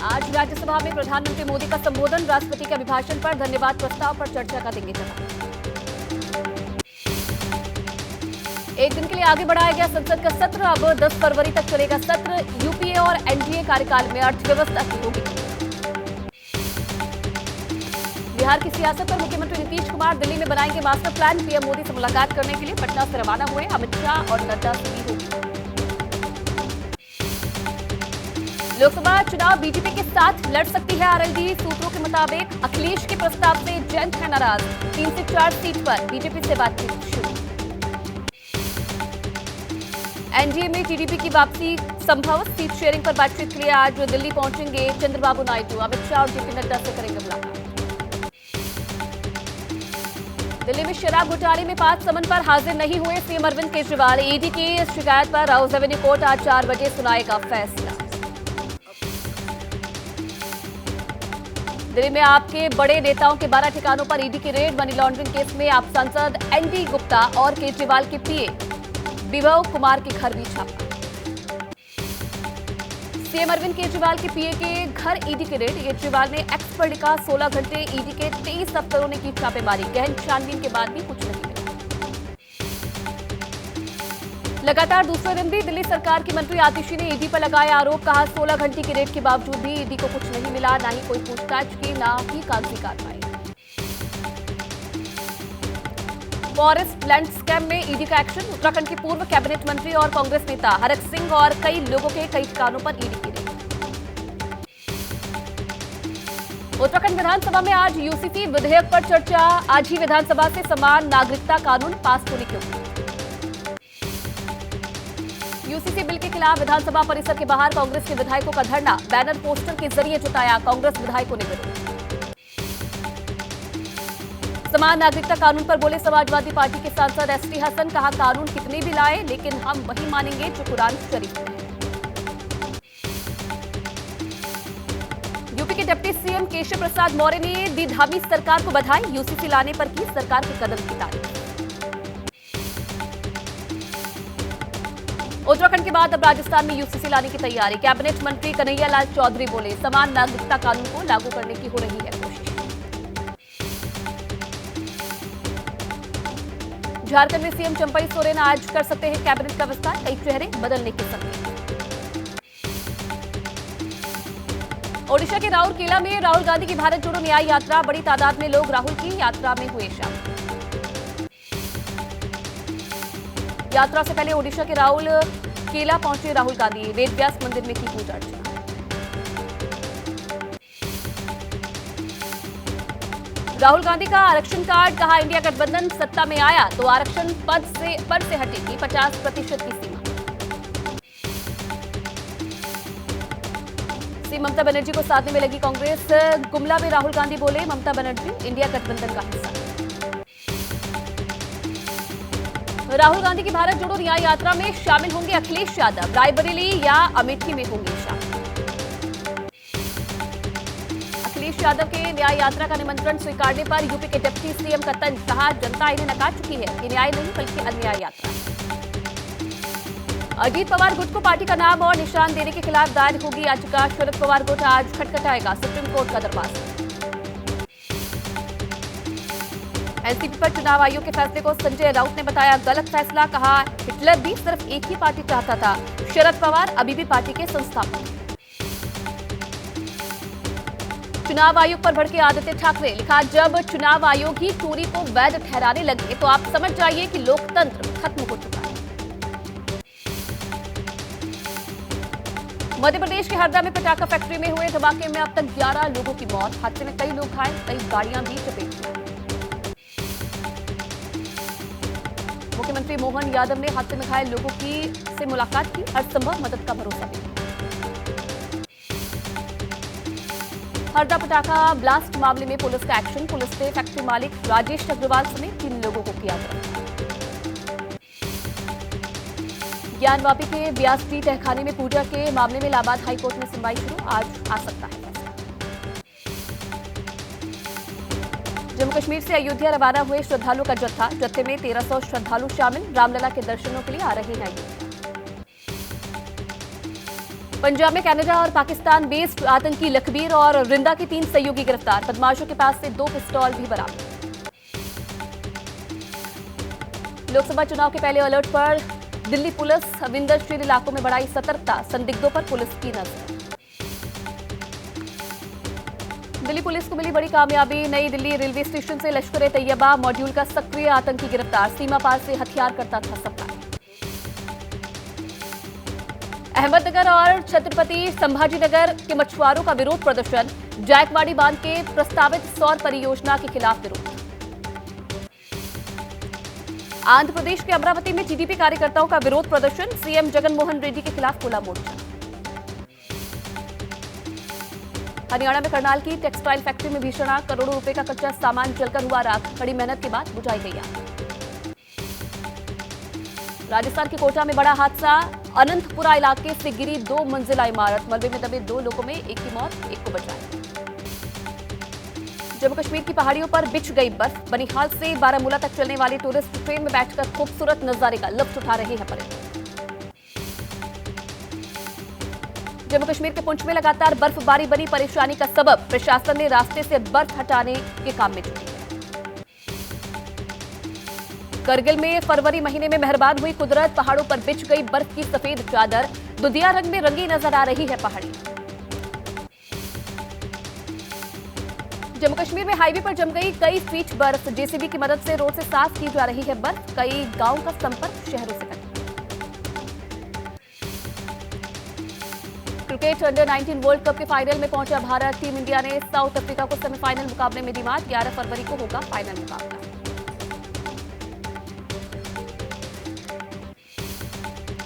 आज राज्यसभा में प्रधानमंत्री मोदी का संबोधन, राष्ट्रपति के अभिभाषण पर धन्यवाद प्रस्ताव पर चर्चा का देंगे जवाब। एक दिन के लिए आगे बढ़ाया गया संसद का सत्र, अब 10 फरवरी तक चलेगा सत्र। यूपीए और एनडीए कार्यकाल में अर्थव्यवस्था की होगी। बिहार की सियासत पर मुख्यमंत्री नीतीश कुमार दिल्ली में बनाएंगे मास्टर प्लान। पीएम मोदी से मुलाकात करने के लिए पटना से रवाना हुए। अमित शाह और नड्डा से भी होगी। लोकसभा चुनाव बीजेपी के साथ लड़ सकती है आरएलडी, सूत्रों के मुताबिक अखिलेश के प्रस्ताव से जैन है नाराज। 3 से 4 सीट पर बीजेपी से बातचीत शुरू। एनडीए में टीडीपी की वापसी संभव, सीट शेयरिंग पर बातचीत के लिए आज दिल्ली पहुंचेंगे चंद्रबाबू नायडू। अमित शाह और जेपी नड्डा से करेंगे मुलाकात। दिल्ली में शराब घोटाले में 5 समन पर हाजिर नहीं हुए सीएम अरविंद केजरीवाल। ईडी की शिकायत पर राउज एवेन्यू कोर्ट आज 4 बजे सुनाएगा फैसला। दिल्ली में आपके बड़े नेताओं के 12 ठिकानों पर ईडी की रेड। मनी लॉन्ड्रिंग केस में आप सांसद एनडी गुप्ता और केजरीवाल के पीए विभव कुमार के घर भी छापा। सीएम अरविंद केजरीवाल के पीए के घर ईडी की रेड। केजरीवाल ने एक्स पर लिखा 16 घंटे ईडी के 23 दफ्तरों ने की छापेमारी। गहन छानबीन के बाद भी कुछ नहीं मिला। लगातार दूसरे दिन भी दिल्ली सरकार की मंत्री आतिशी ने ईडी पर लगाया आरोप। कहा 16 घंटे की रेड के बावजूद भी ईडी को कुछ नहीं मिला, ना ही कोई पूछताछ की, ना ही कागजी कार्रवाई। फॉरेस्ट लैंड स्कैम में ईडी का एक्शन। उत्तराखंड के पूर्व कैबिनेट मंत्री और कांग्रेस नेता हरक सिंह और कई लोगों के कई ठिकानों पर ईडी की रेड। उत्तराखंड विधानसभा में आज यूसीसी विधेयक पर चर्चा। आज ही विधानसभा से समान नागरिकता कानून पास होने की उम्मीद। यूसीसी बिल के खिलाफ विधानसभा परिसर के बाहर कांग्रेस के विधायकों का धरना। बैनर पोस्टर के जरिए जताया कांग्रेस विधायकों ने विरोध। समान नागरिकता कानून पर बोले समाजवादी पार्टी के सांसद एसटी हसन। कहा कानून कितने भी लाए लेकिन हम वही मानेंगे जो कुरान शरीफ में है। यूपी के डिप्टी सीएम केशव प्रसाद मौर्य ने दी धामी सरकार को बधाई। यूसीसी लाने पर की सरकार के कदम की तारीफ। उत्तराखंड के बाद अब राजस्थान में यूसीसी लाने की तैयारी। कैबिनेट मंत्री कन्हैया लाल चौधरी बोले समान नागरिकता कानून को लागू करने की हो रही है कोशिश। झारखंड में सीएम चंपई सोरेन आज कर सकते हैं कैबिनेट का विस्तार। कई चेहरे बदलने के संकेत। ओडिशा के राउरकेला में राहुल गांधी की भारत जोड़ो न्याय यात्रा। बड़ी तादाद में लोग राहुल की यात्रा में हुए शामिल। यात्रा से पहले ओडिशा के राहुल केला पहुंचे राहुल गांधी। वेदव्यास मंदिर में की पूजा अर्चना। राहुल गांधी का आरक्षण कार्ड। कहा इंडिया गठबंधन सत्ता में आया तो आरक्षण पद से हटेगी 50% की सीमा। सीएम ममता बनर्जी को साधने में लगी कांग्रेस। गुमला में राहुल गांधी बोले ममता बनर्जी इंडिया गठबंधन का हिस्सा। राहुल गांधी की भारत जोड़ो न्याय यात्रा में शामिल होंगे अखिलेश यादव। रायबरेली या अमेठी में होंगे शामिल। अखिलेश यादव के न्याय यात्रा का निमंत्रण स्वीकारने पर यूपी के डिप्टी सीएम का तंज। कहा जनता इन्हें नकार चुकी है। ये न्याय नहीं बल्कि अन्याय यात्रा। अजीत पवार गुट को पार्टी का नाम और निशान देने के खिलाफ दायर होगी याचिका। शरद पवार गुट आज खटखटाएगा सुप्रीम कोर्ट का दरवाजा। एनसीपी पर चुनाव आयोग के फैसले को संजय राउत ने बताया गलत फैसला। कहा हिटलर भी सिर्फ एक ही पार्टी चाहता था। शरद पवार अभी भी पार्टी के संस्थापक हैं। चुनाव आयोग पर भड़के आदित्य ठाकरे। लिखा जब चुनाव आयोग ही चोरी को वैध ठहराने लगे तो आप समझ जाइए कि लोकतंत्र खत्म हो चुका है। मध्य प्रदेश के हरदा में पटाखा फैक्ट्री में हुए धमाके में अब तक 11 लोगों की मौत। हादसे में कई लोग घायल, कई गाड़ियां भी चपेट में। मुख्यमंत्री मोहन यादव ने हादसे में घायल लोगों से मुलाकात की। हर संभव मदद का भरोसा दिया। हरदा पटाखा ब्लास्ट मामले में पुलिस का एक्शन। पुलिस ने फैक्ट्री मालिक राजेश अग्रवाल समेत 3 लोगों को किया गिरफ्तार। ज्ञानवापी के ब्यासटी तहखाने में पूजा के मामले में इलाहाबाद हाईकोर्ट में सुनवाई शुरू। आज आ सकता है फैसला। जम्मू कश्मीर से अयोध्या रवाना हुए श्रद्धालुओं का जत्था। जत्थे में 1300 श्रद्धालु शामिल। रामलला के दर्शनों के लिए आ रहे हैं अयोध्या। पंजाब में कनाडा और पाकिस्तान बेस्ड आतंकी लखबीर और रिंदा के 3 सहयोगी गिरफ्तार। बदमाशों के पास से 2 पिस्तौल भी बरामद। लोकसभा चुनाव के पहले अलर्ट पर दिल्ली पुलिस। विंध्याचल इलाकों में बढ़ाई सतर्कता। संदिग्धों पर पुलिस की नजर। दिल्ली पुलिस को मिली बड़ी कामयाबी। नई दिल्ली रेलवे स्टेशन से लश्कर-ए-तैयबा मॉड्यूल का सक्रिय आतंकी गिरफ्तार। सीमा पार से हथियार करता था सप्लाई। अहमदनगर और छत्रपति संभाजीनगर के मछुआरों का विरोध प्रदर्शन। जायकवाड़ी बांध के प्रस्तावित सौर परियोजना के खिलाफ विरोध। आंध्र प्रदेश के अमरावती में टीडीपी कार्यकर्ताओं का विरोध प्रदर्शन। सीएम जगनमोहन रेड्डी के खिलाफ खुला मोर्चा। हरियाणा में करनाल की टेक्सटाइल फैक्ट्री में भीषण आग। करोड़ों रुपए का कच्चा सामान जलकर हुआ राख। कड़ी मेहनत के बाद बुझाई गई आग। राजस्थान के कोटा में बड़ा हादसा। अनंतपुरा इलाके से गिरी 2 मंजिला इमारत। मलबे में दबे 2 लोगों में एक की मौत, एक को बचाया। जम्मू कश्मीर की पहाड़ियों पर बिछ गई बर्फ। बनिहाल से बारामूला तक चलने वाली टूरिस्ट ट्रेन में बैठकर खूबसूरत नजारे का लुत्फ उठा रहे हैं पर्यटक। जम्मू कश्मीर के पुंछ में लगातार बर्फबारी बनी परेशानी का सबब। प्रशासन ने रास्ते से बर्फ हटाने के काम में जुटी है। करगिल में फरवरी महीने में मेहरबान हुई कुदरत। पहाड़ों पर बिछ गई बर्फ की सफेद चादर। दुधिया रंग में रंगी नजर आ रही है पहाड़ी। जम्मू कश्मीर में हाईवे पर जम गई कई फीट बर्फ। जेसीबी की मदद से रोड से साफ की जा रही है बर्फ। कई गांवों का संपर्क शहरों से कटा। क्रिकेट अंडर 19 वर्ल्ड कप के फाइनल में पहुंचा भारत। टीम इंडिया ने साउथ अफ्रीका को सेमीफाइनल मुकाबले में दी मात। 11 फरवरी को होगा फाइनल मुकाबला।